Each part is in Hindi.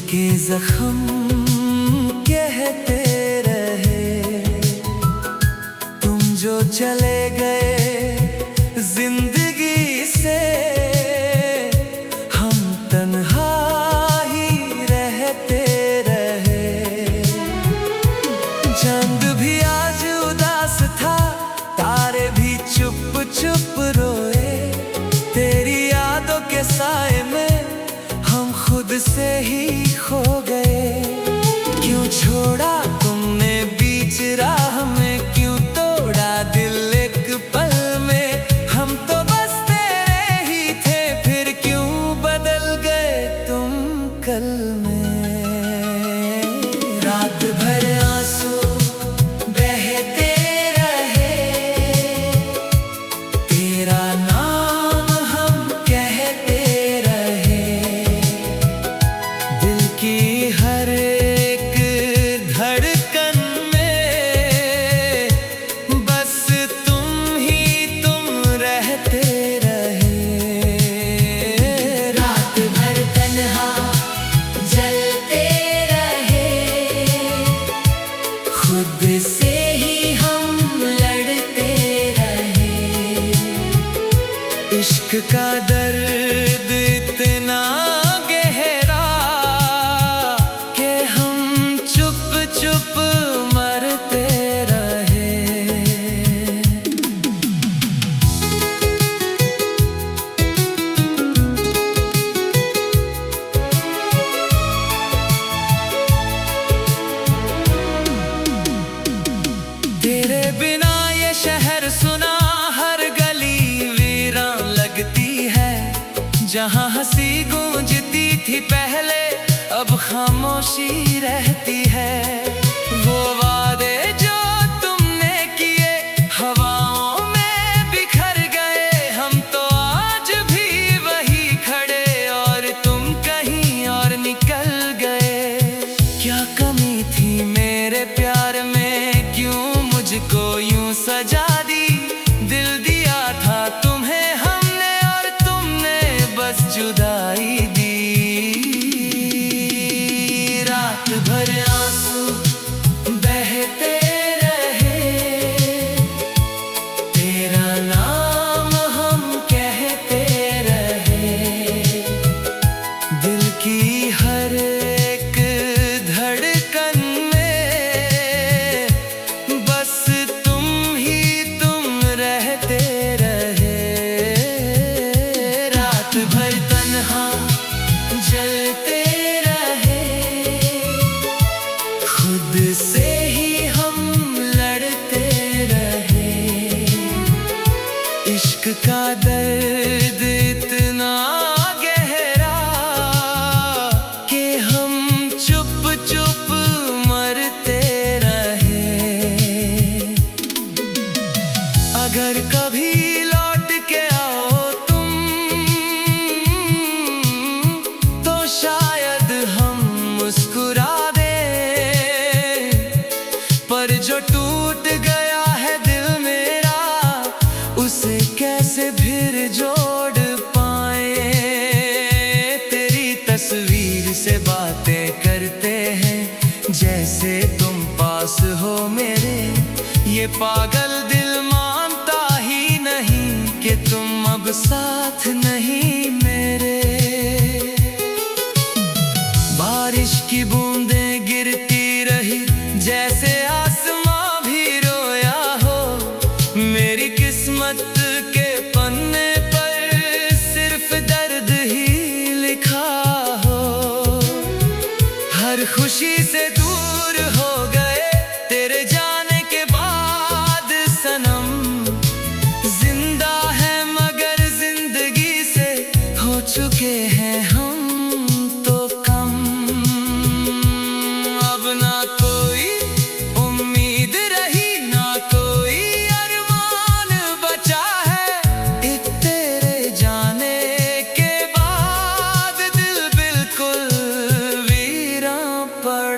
के जख्म कहते रहे, तुम जो चले गए जिंदगी से, हम तन्हा ही रहते रहे। चांद भी आज उदास था, तारे भी चुप चुप रोए, तेरी यादों के साए में हम खुद से ही खो गए। क्यों छोड़ा तुमने बीच राह में, क्यों तोड़ा दिल एक पल में, हम तो बस तेरे ही थे, फिर क्यों बदल गए तुम कल में। रात भर आंसू बहते रहे, तेरा नाम हम कहते रहे, दिल की हर एक धड़कन में बस तुम ही तुम रहते रहे। रात भर तन्हा जलते रहे, खुद से ही हम लड़ते रहे। इश्क का दर्द इतना गहरा कि हम चुप चुप मरते रहे। तेरे बिना ये शहर सुना, हर गली वीरान लगती है। जहाँ हंसी गूंजती थी पहले, अब खामोशी रहती है। वो वादे जो तुमने किए हवाओं में बिखर गए, हम तो आज भी वही खड़े और तुम कहीं और निकल गए। क्या कमी थी मेरे प्यार में, क्यों मुझको यूं सजा दी। दिल दिया था तुम्हें हमने और तुमने बस जुदाई दी। रात भर आंसू बहते रहे, तेरा नाम हम कहते रहे, दिल की हर एक धड़कन में बस तुम ही तुम रहते रहे। रात भर तन्हा जलते रहे, खुद से ही हम लड़ते रहे। इश्क का दर्द इतना गहरा कि हम चुप चुप मरते रहे। अगर कभी लौट के आओ तुम, तो शायद हम मुस्कुरा दें, पर जो टूट गया है दिल मेरा, उसे कैसे फिर जोड़ पाए। तेरी तस्वीर से बातें करते हैं, जैसे तुम पास हो मेरे। ये पागल दिल मानता ही नहीं कि तुम अब साथ नहीं मेरे। बारिश की बूंदें गिरती रही, जैसे आसमां भी रोया हो। मेरी किस्मत के पन्ने पर सिर्फ दर्द ही लिखा हो। हर खुशी से दूर हो गए तेरे जाने के बाद सनम। जिंदा है मगर जिंदगी से हो चुके हैं हम तो कम। अब ना कोई उम्मीद रही, ना कोई अरमान बचा है। एक तेरे जाने के बाद दिल बिल्कुल वीरान पड़ा।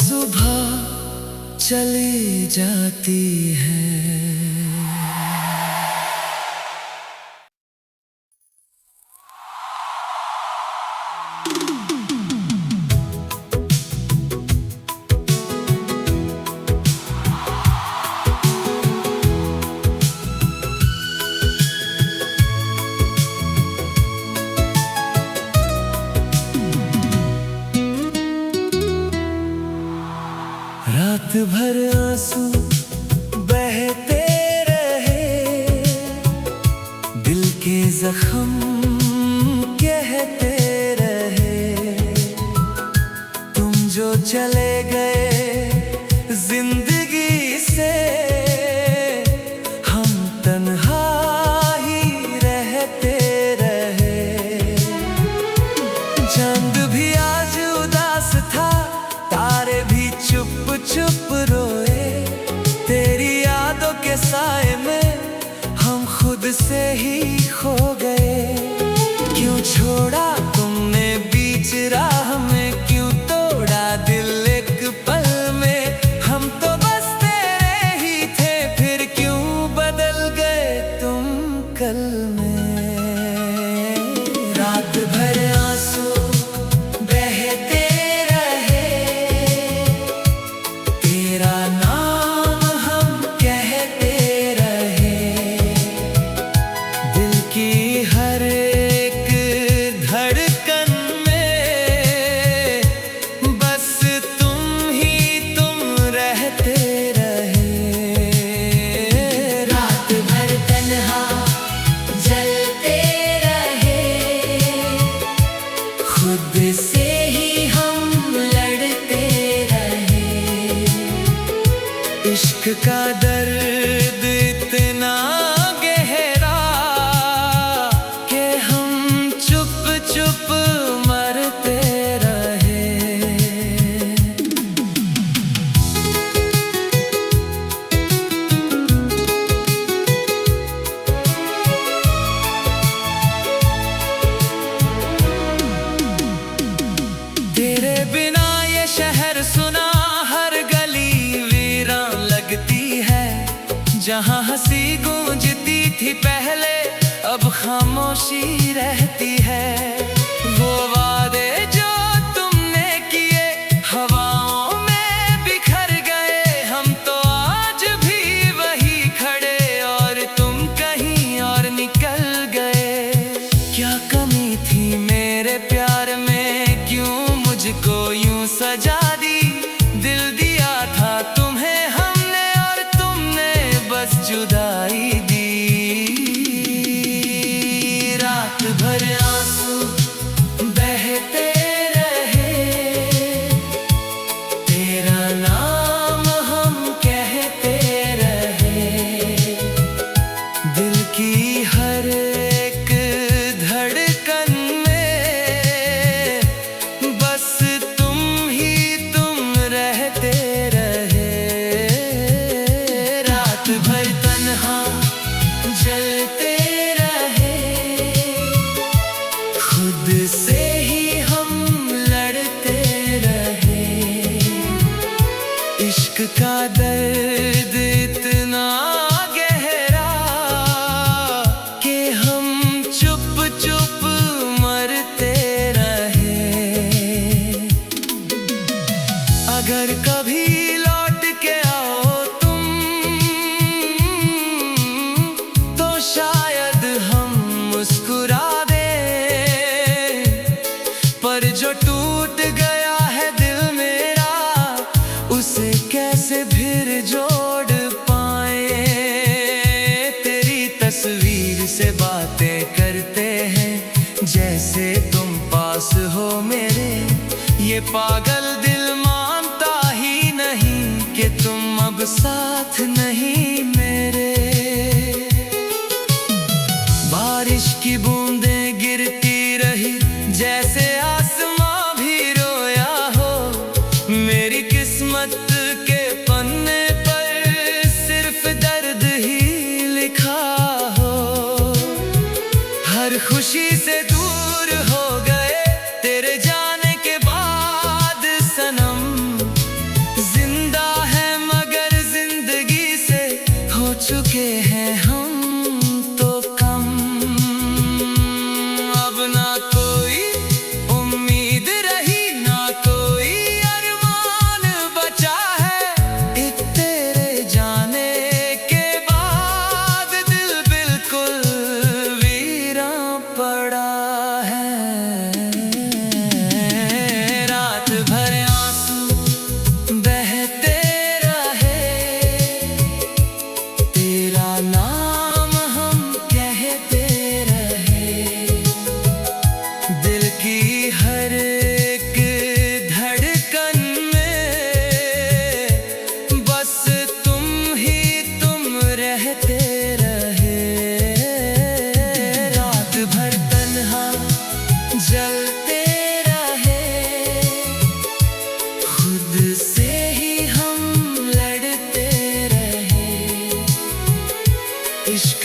सुबह चली जाती है। रात भर आंसू बहते रहे, दिल के जख्म कहते रहे। तुम जो चले गए जिंदगी से, हम तन्हा ही रहते रहे। चांद भी आज उदास था, तारे भी चुप चुप रोए। तेरी यादों के साए में हम खुद से ही खो गए। क्यों छोड़ा तुमने बीच राह में, क्यों तोड़ा दिल एक पल में। हम तो बस तेरे ही थे, फिर क्यों बदल गए तुम कल में। रात भर आंसू बहते रहे, तेरा नाम हम कहते रहे। दिल की हर एक धड़कन में बस तुम ही तुम रहते रहे। रात भर तन्हा जलते रहे, खुद से ही हम लड़ते रहे। इश्क का दर्द इतना गहरा कि हम चुप चुप मरते रहे। तेरे बिना ये शहर सुना, हर गली वीरान लगती है। जहाँ हंसी गूंजती थी पहले, अब खामोशी रहती है। वो वादे जो तुमने किए हवाओं में बिखर गए। हम तो आज भी वही खड़े, और तुम कहीं और निकल गए। क्या कमी थी मेरे प्यार में, क्यों मुझको यूं सजा दी। दिल दिया था तुम्हें हमने, और तुमने बस जुदाई दी। रात भर आंसू बहते रहे, तेरा नाम हम कहते रहे। दिल की हर एक धड़कन में बस तुम ही तुम रहते रहे। रात भर तन्हा जलते रहे, खुद से ही हम लड़ते रहे। इश्क का दर्द इतना गहरा कि हम चुप चुप मरते रहे। अगर कभी लौट के आओ तुम, तो शायद हम मुस्कुरा दें। पर जो टूट गया है दिल मेरा, उसे कैसे फिर जोड़ पाए। तेरी तस्वीर से बातें करते हैं, जैसे तुम पास हो मेरे। ये पागल दिल मानता ही नहीं कि तुम अब साथ नहीं मेरे। बारिश की बूंदें गिरती रही, जैसे आसमां भी रोया हो। मेरी किस्मत के पन्ने पर सिर्फ दर्द ही लिखा हो। हर खुशी से दूर हो गए तेरे जाने के बाद सनम।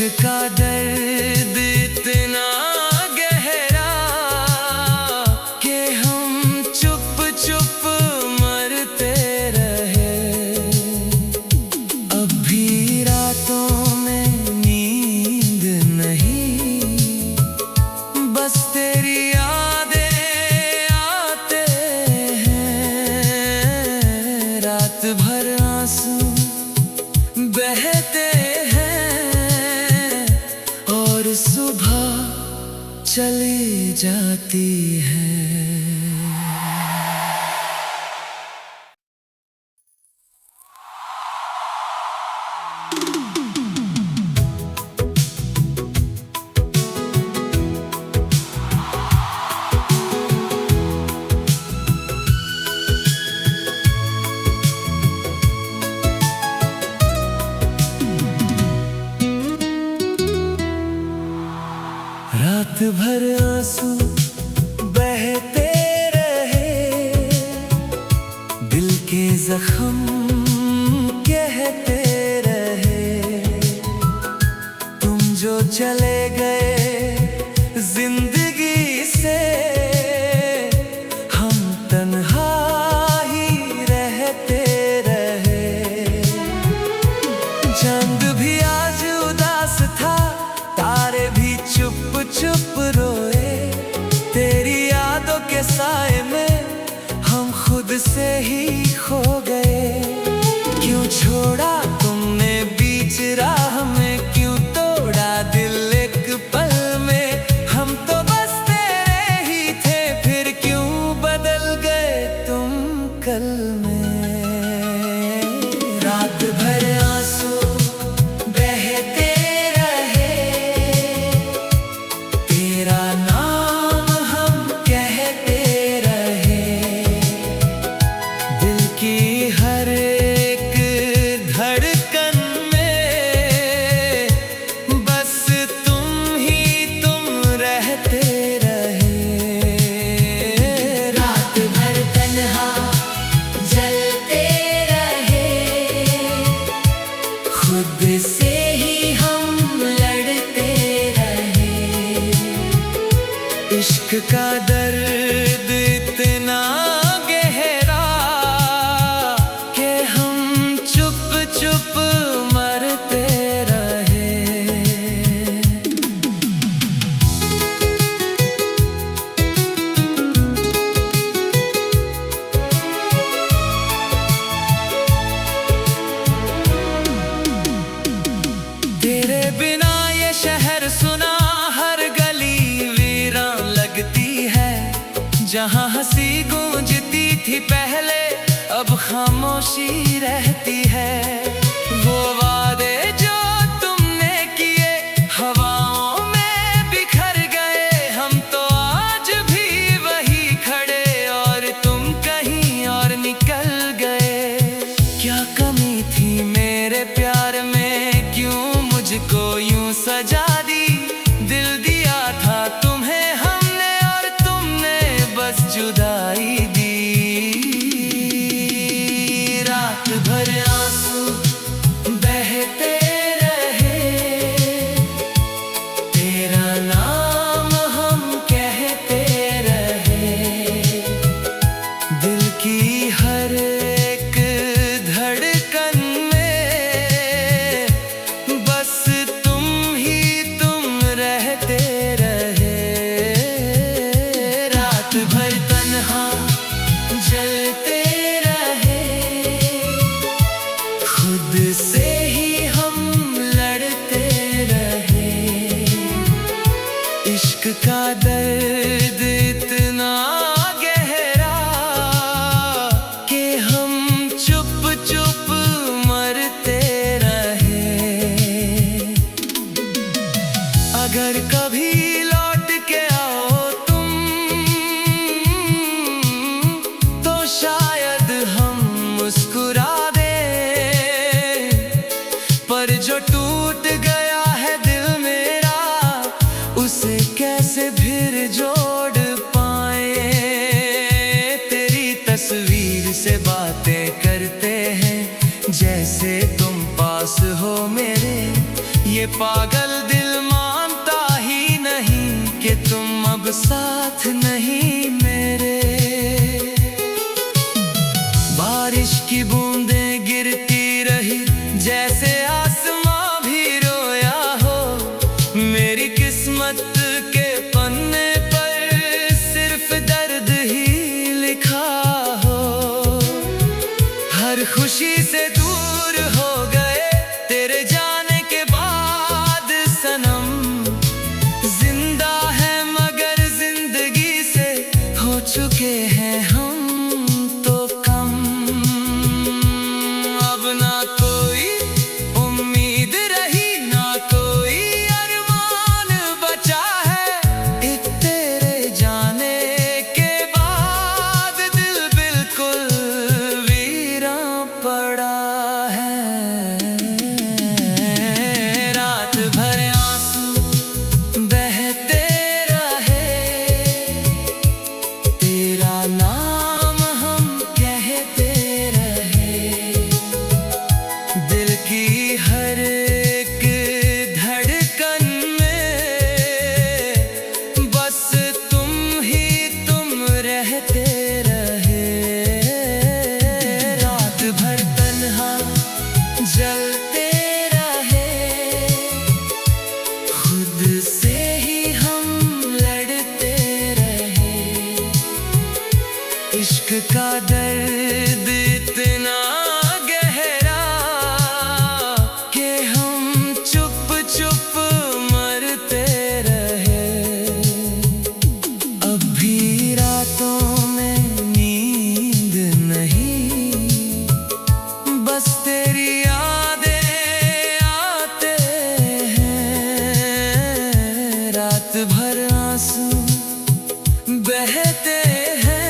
का दर्द इतना गहरा कि हम चुप चुप मरते रहे। अब भी रातों में नींद नहीं, बस तेरी यादें आते हैं। रात भर आंसू बहते हैं और सुबह चली जाती है। रात भर आंसू बहते रहे, दिल के जख्म कहते रहे। तुम जो चले गए जिंदगी से, हम तन्हा ही रहते रहे। चांद भी आज उदास था, तारे भी चुप चुप रोए। तेरी यादों के साए में हम खुद से ही खो गए। क्यों छोड़ा तुमने बीच राह में, क्यों तोड़ा दिल एक पल में। हम तो बस तेरे ही थे, फिर क्यों बदल गए तुम कल में। रात भर आंसू बहते से ही हम लड़ते रहे। इश्क का दर्द इतना गहरा कि हम चुप चुप मरते रहे। तेरे बिना ये शहर सुना, हर गली वीरान लगती है। जहाँ हंसी गूंजती थी पहले, अब खामोशी रहती है। वो वादे जो तुमने किए हवाओं में बिखर गए। हम तो आज भी वही खड़े और तुम कहीं और निकल गए। क्या कमी थी मेरे प्यार में, क्यों मुझको यूं सजा दी। दिल दिया था तुम्हें हमने और तुमने बस जुदाई दी। रात भर आंसू बहते रहे, तेरा नाम हम कहते रहे। दिल की हर एक धड़कन में बस तुम रहते रहे। रात भर तन्हा जलते रहे, ये पागल दिल मानता ही नहीं कि तुम अब साथ नहीं मेरे। बारिश की बूंदें गिरती रही जैसे आसमां भी रोया हो। मेरी किस्मत के पन्ने पर सिर्फ दर्द ही लिखा हो। हर खुशी से दूर हो गए तेरे जाने के बाद सनम। जिंदा है मगर जिंदगी से हो चुके हैं हम तो कम। अब ना कोई उम्मीद रही ना कोई अरमान बचा है। एक तेरे जाने के बाद दिल बिल्कुल वीरान पड़ा है। रात भर आंसू बहते रहे, तेरा नाम हम कहते रहे। दिल की हर एक धड़कन में बस तुम ही तुम रहते रहे। रात भर तन्हा जलते रहे, खुद से ही हम लड़ते रहे। इश्क का दर्द इतना गहरा कि हम चुप चुप मरते रहे। अब भी रातों में नींद नहीं, बस तेरी यादें आते हैं। रात भर आंसू बहते हैं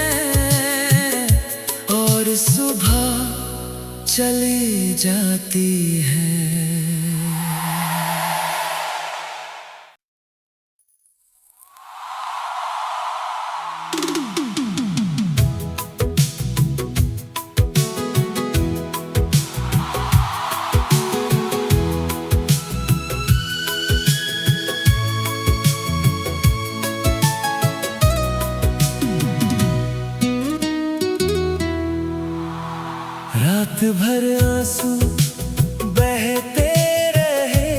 और सुबह चली जाती है। रात भर आंसू बहते रहे,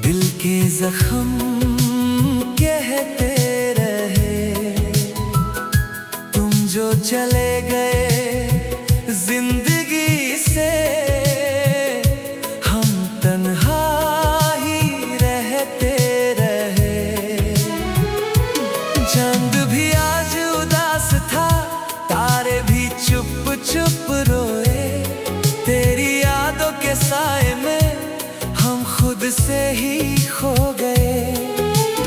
दिल के जख्म कहते रहे। तुम जो चले गए जिंदगी से, हम तन्हा ही रहते रहे। चांद भी आज उदास था, तारे भी चुप चुप रोए। तेरी यादों के साए में हम खुद से ही खो गए।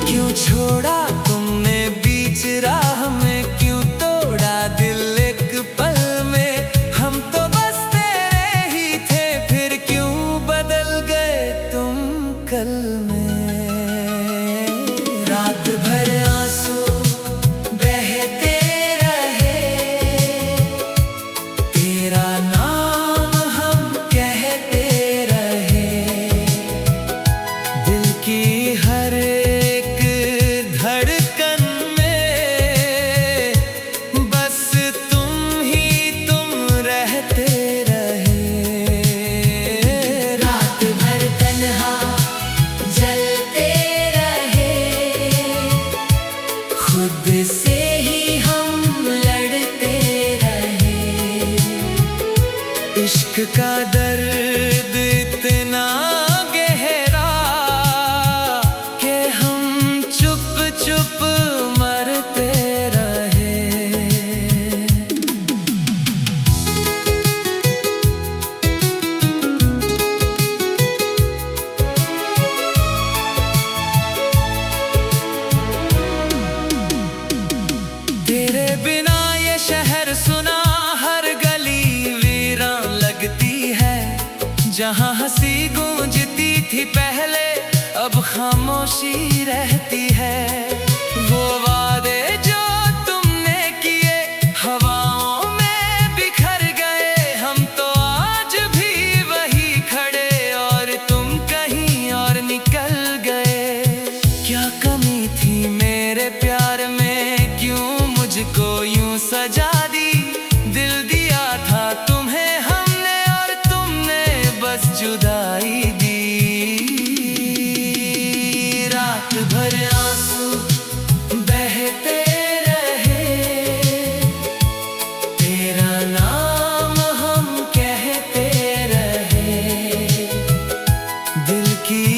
क्यों छोड़ा तुमने बीच राह में, क्यों तोड़ा दिल एक पल में। हम तो बस तेरे ही थे, फिर क्यों बदल गए तुम कल में। रात भर आंसू बहते रहे, तेरा नाम हम कहते रहे। दिल की हर एक धड़कन में बस तुम ही तुम रहते रहे। रात भर तन्हा जलते रहे, खुद से ही हम लड़ते रहे। इश्क का दर्द इतना गहरा कि हम चुप चुप मरते रहे। तेरे बिना ये शहर सुना, हर गली वीरान लगती है। जहाँ हंसी गूंजती थी पहले, अब खामोशी रहती है। वो वादे जो तुमने किए हवाओं में बिखर गए। हम तो आज भी वही खड़े और तुम जुदाई दी। रात भर आंसू बहते रहे, तेरा नाम हम कहते रहे। दिल की